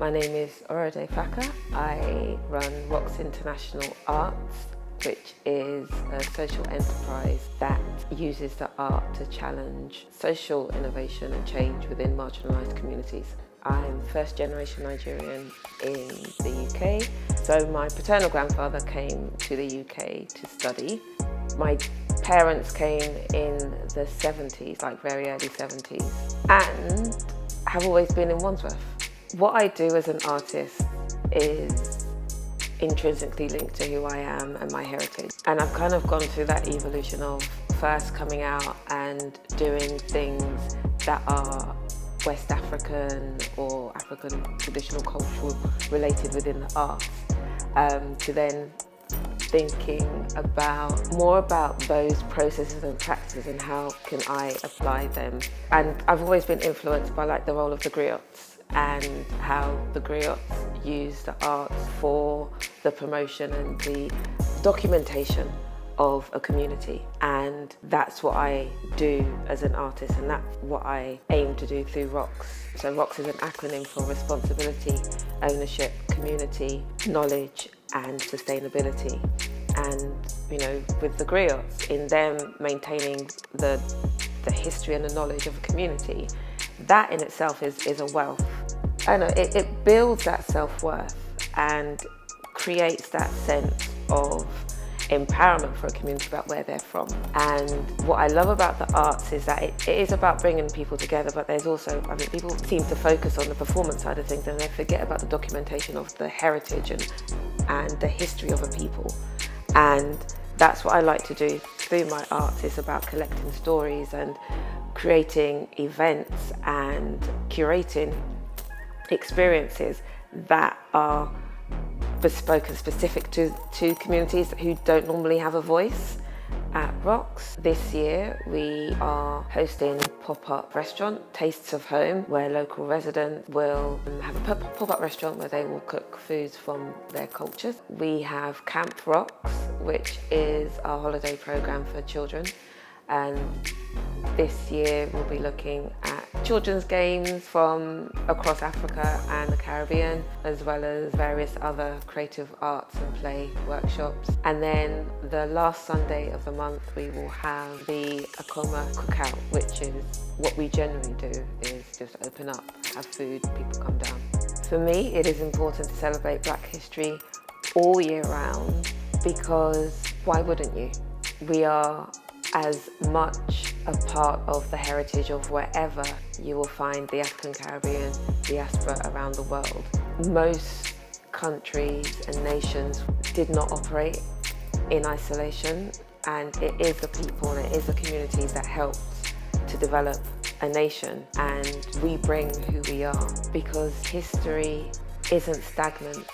My name is Orode. I run Rocks International Arts, which is a social enterprise that uses the art to challenge social innovation and change within marginalised communities. I'm first generation Nigerian in the UK. So my paternal grandfather came to the UK to study. My parents came in the 70s, like very early 70s, and have always been in Wandsworth. What I do as an artist is intrinsically linked to who I am and my heritage. And I've kind of gone through that evolution of first coming out and doing things that are West African or African traditional cultural related within the arts, to then thinking more about those processes and practices and how can I apply them. And I've always been influenced by the role of the griots and how the griots use the arts for the promotion and the documentation of a community. And that's what I do as an artist, and that's what I aim to do through Rocks. So Rocks is an acronym for responsibility, ownership, community, knowledge and sustainability. And with the griots, in them maintaining the history and the knowledge of a community, that in itself is a wealth. I know it builds that self-worth and creates that sense of empowerment for a community about where they're from. And what I love about the arts is that it is about bringing people together, but there's also, people seem to focus on the performance side of things and they forget about the documentation of the heritage and the history of a people. And that's what I like to do through my arts. It's about collecting stories and creating events and curating experiences that are bespoke and specific to communities who don't normally have a voice. At Rocks this year we are hosting a pop-up restaurant, Tastes of Home, where local residents will have a pop-up restaurant where they will cook foods from their cultures. We have Camp Rocks, which is our holiday programme for children, and this year we'll be looking at children's games from across Africa and the Caribbean, as well as various other creative arts and play workshops. And then the last Sunday of the month we will have the Akoma cookout, which is what we generally do, is just open up, have food, people come down. For me, it is important to celebrate Black history all year round, because why wouldn't you? We are as much a part of the heritage of wherever you will find the African Caribbean diaspora around the world. Most countries and nations did not operate in isolation, and it is the people and it is the communities that helped to develop a nation, and we bring who we are, because history isn't stagnant.